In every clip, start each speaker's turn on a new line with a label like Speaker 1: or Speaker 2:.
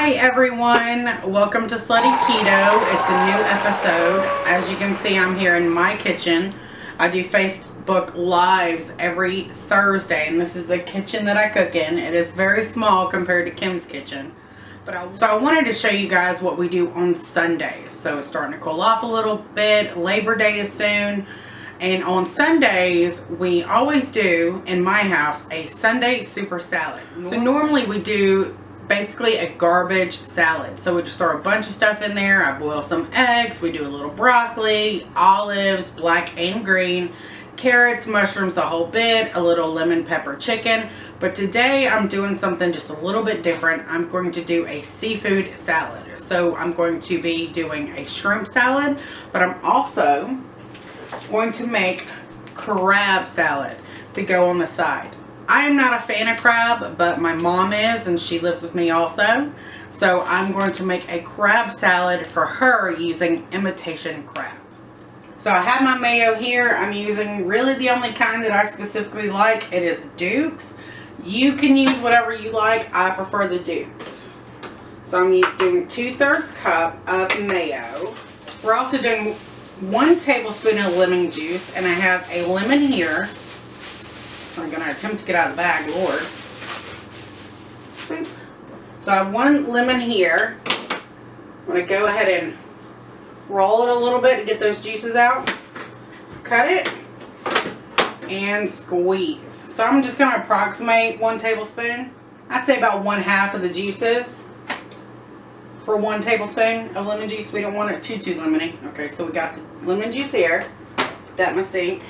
Speaker 1: Hi everyone, welcome to Slutty Keto. It's a new episode. As you can see, I'm here in my kitchen. I do Facebook Lives every Thursday, and this is the kitchen that I cook in. It is very small compared to Kim's kitchen. So I wanted to show you guys what we do on Sundays. So it's starting to cool off a little bit. Labor Day is soon. And on Sundays, we always do, in my house, a Sunday super salad. So normally we do basically a garbage salad. So we just throw a bunch of stuff in there. I boil some eggs. We do a little broccoli, olives, black and green, carrots, mushrooms, the whole bit, a little lemon pepper chicken. But today I'm doing something just a little bit different. I'm going to do a seafood salad. So I'm going to be doing a shrimp salad, but I'm also going to make crab salad to go on the side. I am not a fan of crab, but my mom is, and she lives with me also. So I'm going to make a crab salad for her using imitation crab. So I have my mayo here. I'm using really the only kind that I specifically like. It is Duke's. You can use whatever you like. I prefer the Duke's. So I'm doing 2/3 cup of mayo. We're also doing 1 tablespoon of lemon juice, and I have a lemon here. I'm going to attempt to get out of the bag, Lord. So I have 1 lemon here. I'm going to go ahead and roll it a little bit to get those juices out. Cut it and squeeze. So I'm just going to approximate 1 tablespoon. I'd say about 1/2 of the juices for 1 tablespoon of lemon juice. We don't want it too lemony. Okay, so we got the lemon juice here. Put that in my sink.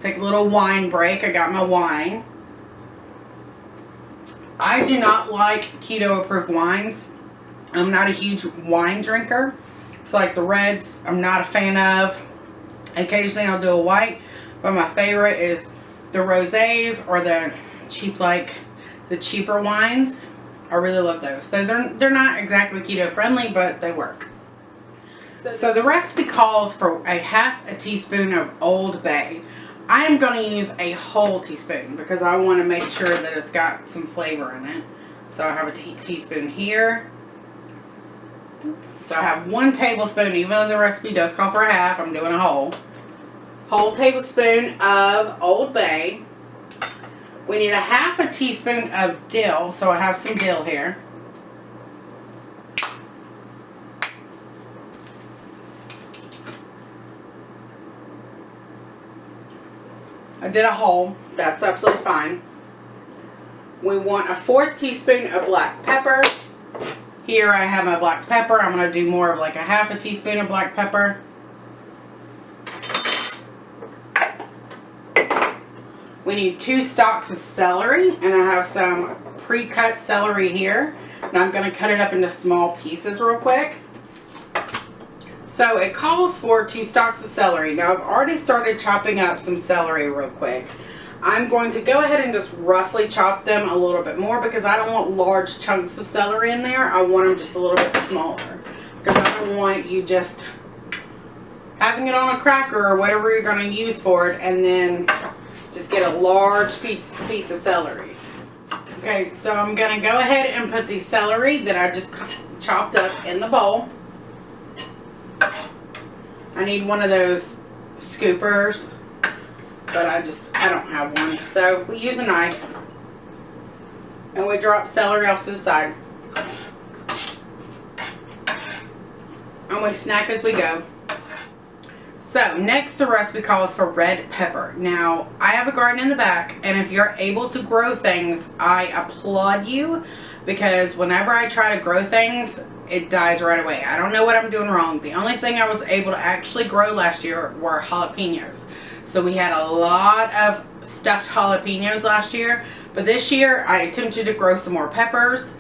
Speaker 1: Take a little wine break. I got my wine. I do not like keto approved wines. I'm not a huge wine drinker. So like the reds, I'm not a fan of. Occasionally I'll do a white, but my favorite is the rosés or the cheaper wines. I really love those. So they're not exactly keto friendly, but they work. So the recipe calls for a 1/2 teaspoon of Old Bay. I am going to use a whole teaspoon because I want to make sure that it's got some flavor in it. So I have a teaspoon here. So I have 1 tablespoon, even though the recipe does call for a 1/2, I'm doing a whole tablespoon of Old Bay. We need a 1/2 teaspoon of dill, so I have some dill here. I did a whole. That's absolutely fine. We want a 1/4 teaspoon of black pepper. Here I have my black pepper. I'm going to do more of like a 1/2 teaspoon of black pepper. We need 2 stalks of celery, and I have some pre-cut celery here. And I'm going to cut it up into small pieces real quick. So it calls for 2 stalks of celery. Now I've already started chopping up some celery real quick. I'm going to go ahead and just roughly chop them a little bit more because I don't want large chunks of celery in there. I want them just a little bit smaller because I don't want you just having it on a cracker or whatever you're going to use for it and then just get a large piece of celery. Okay, so I'm going to go ahead and put the celery that I just chopped up in the bowl. I need one of those scoopers, but I don't have one. So we use a knife and we drop celery off to the side. And we snack as we go. So next the recipe calls for red pepper. Now I have a garden in the back, and if you're able to grow things, I applaud you because whenever I try to grow things, it dies right away. I don't know what I'm doing wrong. The only thing I was able to actually grow last year were jalapenos. So we had a lot of stuffed jalapenos last year. But this year I attempted to grow some more peppers.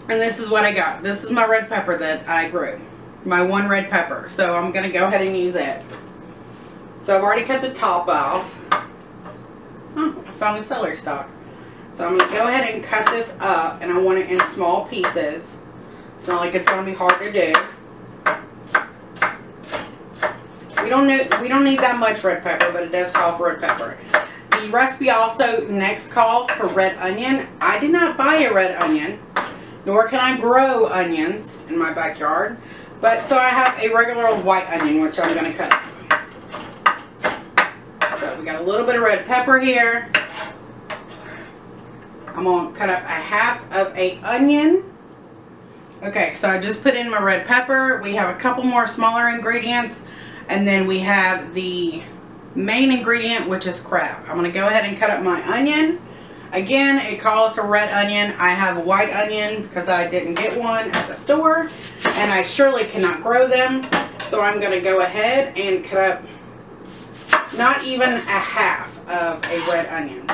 Speaker 1: And this is what I got. This is my red pepper that I grew. My 1 red pepper. So I'm going to go ahead and use it. So I've already cut the top off. Oh, I found the celery stalk. So I'm going to go ahead and cut this up. And I want it in small pieces. It's not like it's going to be hard to do. We don't need that much red pepper, but it does call for red pepper. The recipe also next calls for red onion. I did not buy a red onion. nor can I grow onions in my backyard. But so I have a regular old white onion, which I'm going to cut up. So we got a little bit of red pepper here. I'm going to cut up a half of an onion. Okay, so I just put in my red pepper. We have a couple more smaller ingredients. And then we have the main ingredient, which is crab. I'm going to go ahead and cut up my onion. Again, it calls for red onion. I have a white onion because I didn't get one at the store. And I surely cannot grow them. So I'm going to go ahead and cut up not even a half of a red onion.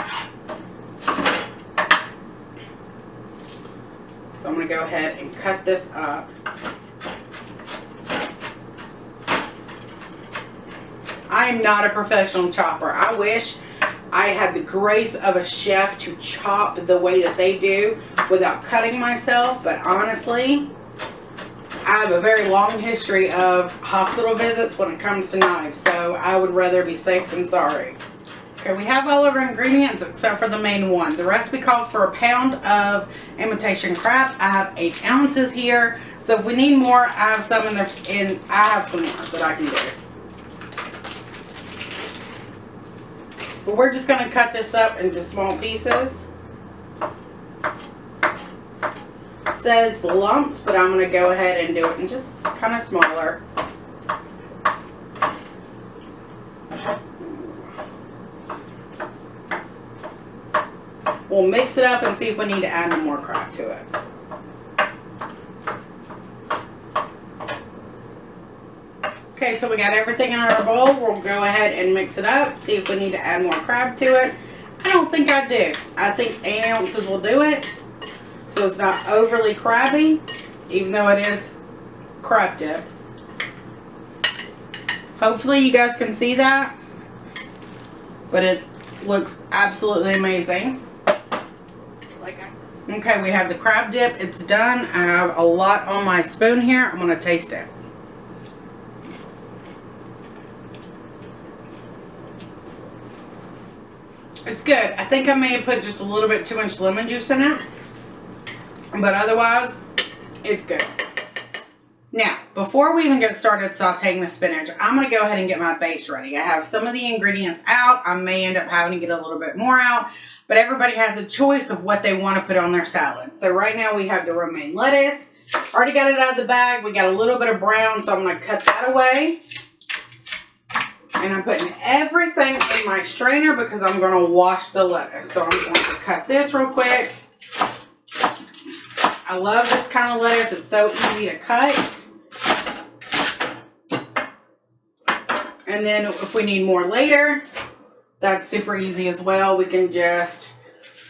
Speaker 1: So I'm going to go ahead and cut this up. I am not a professional chopper. I wish I had the grace of a chef to chop the way that they do without cutting myself. But honestly, I have a very long history of hospital visits when it comes to knives. So I would rather be safe than sorry. Okay, we have all of our ingredients except for the main one. The recipe calls for a pound of imitation crab. I have 8 ounces here. So if we need more, I have some in there, and I have some more that I can do. But we're just going to cut this up into small pieces. It says lumps, but I'm going to go ahead and do it in just kind of smaller. We'll mix it up and see if we need to add more crab to it. Okay, so we got everything in our bowl. We'll go ahead and mix it up, see if we need to add more crab to it. I don't think I do. I think 8 ounces will do it. So it's not overly crabby, even though it is crab dip. Hopefully you guys can see that. But it looks absolutely amazing. Okay, we have the crab dip. It's done. I have a lot on my spoon here. I'm going to taste it. It's good. I think I may have put just a little bit too much lemon juice in it. But otherwise, it's good. Now, before we even get started sauteing the spinach, I'm going to go ahead and get my base ready. I have some of the ingredients out. I may end up having to get a little bit more out. But everybody has a choice of what they want to put on their salad. So right now we have the romaine lettuce. Already got it out of the bag. We got a little bit of brown, so I'm going to cut that away. And I'm putting everything in my strainer because I'm going to wash the lettuce. So I'm going to cut this real quick. I love this kind of lettuce. It's so easy to cut. And then if we need more later, that's super easy as well. We can just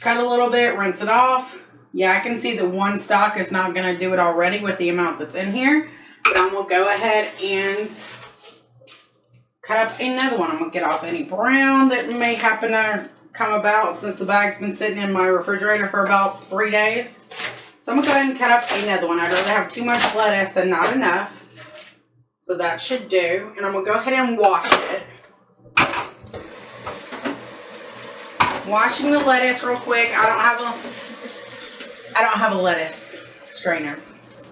Speaker 1: cut a little bit, rinse it off. Yeah, I can see that one stock is not going to do it already with the amount that's in here. But I'm going to go ahead and cut up another one. I'm going to get off any brown that may happen to come about since the bag's been sitting in my refrigerator for about 3 days. So I'm going to go ahead and cut up another one. I'd rather have too much lettuce than not enough. So that should do. And I'm going to go ahead and wash it. Washing the lettuce real quick. I don't have a lettuce strainer.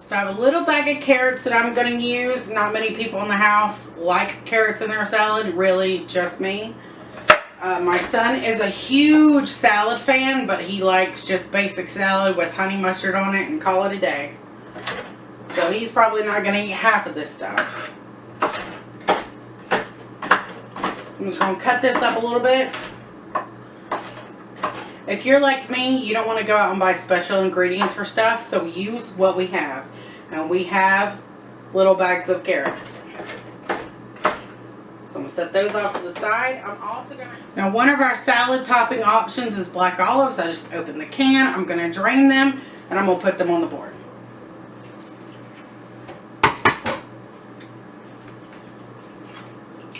Speaker 1: So I have a little bag of carrots that I'm going to use. Not many people in the house like carrots in their salad. Really, just me. My son is a huge salad fan, but he likes just basic salad with honey mustard on it and call it a day. So he's probably not going to eat half of this stuff. I'm just going to cut this up a little bit. If you're like me, you don't want to go out and buy special ingredients for stuff, so use what we have. And we have little bags of carrots. So I'm going to set those off to the side. I'm also going to... Now, one of our salad topping options is black olives. I just opened the can. I'm going to drain them, and I'm going to put them on the board.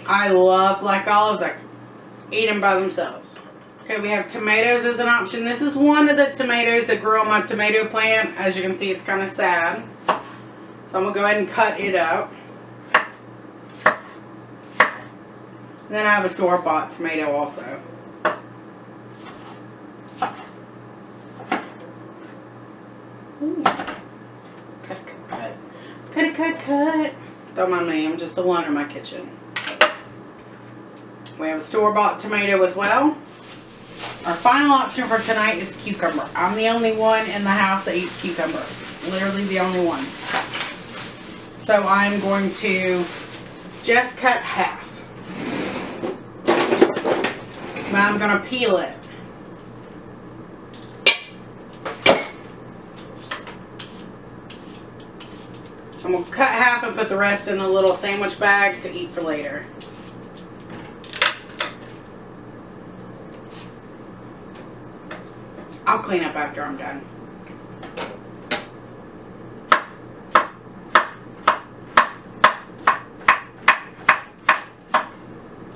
Speaker 1: I love black olives. I eat them by themselves. Okay, we have tomatoes as an option. This is one of the tomatoes that grew on my tomato plant. As you can see, it's kind of sad. So I'm going to go ahead and cut it up. And then I have a store-bought tomato also. Ooh. Cut. Don't mind me, I'm just alone in my kitchen. We have a store-bought tomato as well. Our final option for tonight is cucumber. I'm the only one in the house that eats cucumber. Literally the only one. So I'm going to just cut half. But I'm going to peel it. I'm going to cut half and put the rest in a little sandwich bag to eat for later. I'll clean up after I'm done.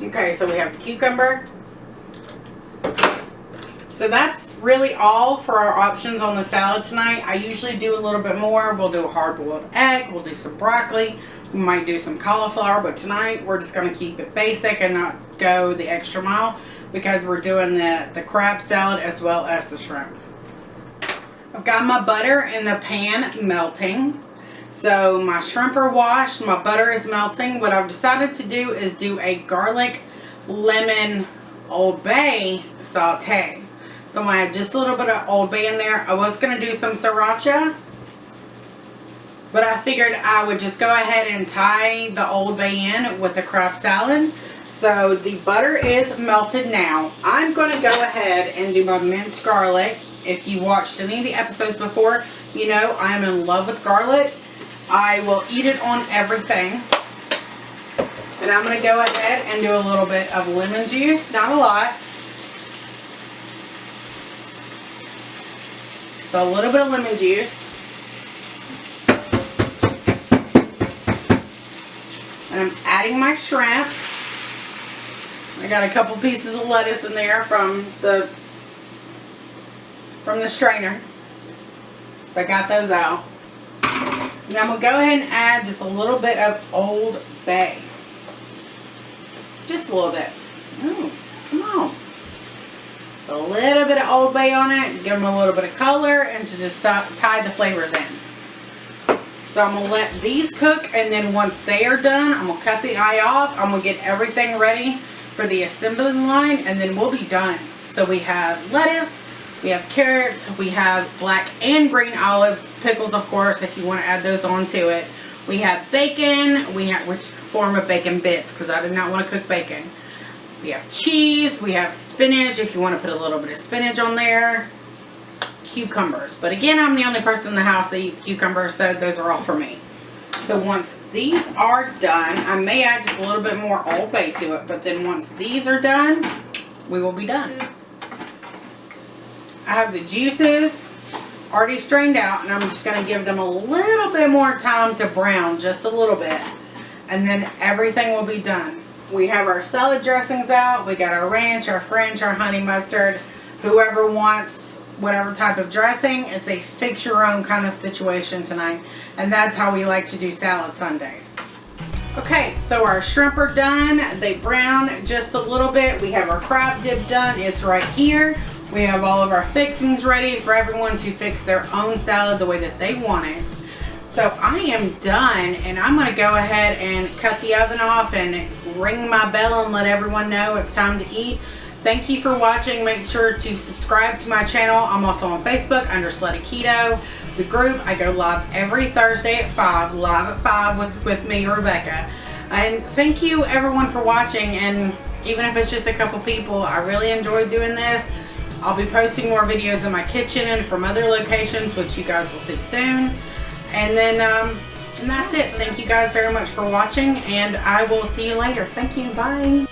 Speaker 1: Okay, so we have the cucumber. So that's really all for our options on the salad tonight. I usually do a little bit more. We'll do a hard-boiled egg. We'll do some broccoli. We might do some cauliflower, but tonight we're just going to keep it basic and not go the extra mile because we're doing the crab salad as well as the shrimp. I've got my butter in the pan melting. So my shrimp are washed. My butter is melting. What I've decided to do is do a garlic lemon Old Bay saute. So I'm going to add just a little bit of Old Bay in there. I was going to do some sriracha, but I figured I would just go ahead and tie the Old Bay in with the crab salad. So the butter is melted now. I'm going to go ahead and do my minced garlic. If you watched any of the episodes before, you know I'm in love with garlic. I will eat it on everything. And I'm going to go ahead and do a little bit of lemon juice. Not a lot. So a little bit of lemon juice. And I'm adding my shrimp. I got a couple pieces of lettuce in there from the strainer. So I got those out. And I'm going to go ahead and add just a little bit of Old Bay. Just a little bit. Oh, come on. A little bit of Old Bay on it. Give them a little bit of color and to just tie the flavors in. So I'm going to let these cook, and then once they are done, I'm going to cut the eye off. I'm going to get everything ready for the assembly line, and then we'll be done. So we have lettuce, we have carrots, we have black and green olives, pickles of course if you want to add those onto it. We have bacon, which form of bacon bits because I did not want to cook bacon. We have cheese, we have spinach if you want to put a little bit of spinach on there. Cucumbers. But again, I'm the only person in the house that eats cucumbers, so those are all for me. So once these are done, I may add just a little bit more Old Bay to it, but then once these are done, we will be done. I have the juices already strained out, and I'm just going to give them a little bit more time to brown, just a little bit, and then everything will be done. We have our salad dressings out. We got our ranch, our French, our honey mustard. Whoever wants whatever type of dressing, it's a fix your own kind of situation tonight, and that's how we like to do salad Sundays. Okay, so our shrimp are done. They brown just a little bit. We have our crab dip done. It's right here. We have all of our fixings ready for everyone to fix their own salad the way that they want it. So I am done, and I'm going to go ahead and cut the oven off and ring my bell and let everyone know it's time to eat. Thank you for watching. Make sure to subscribe to my channel. I'm also on Facebook under Slutty Keto. The group, I go live every Thursday at 5, live at 5 with me, Rebecca. And thank you everyone for watching, and even if it's just a couple people, I really enjoy doing this. I'll be posting more videos in my kitchen and from other locations, which you guys will see soon. And then, and that's it. Thank you guys very much for watching, and I will see you later. Thank you. Bye.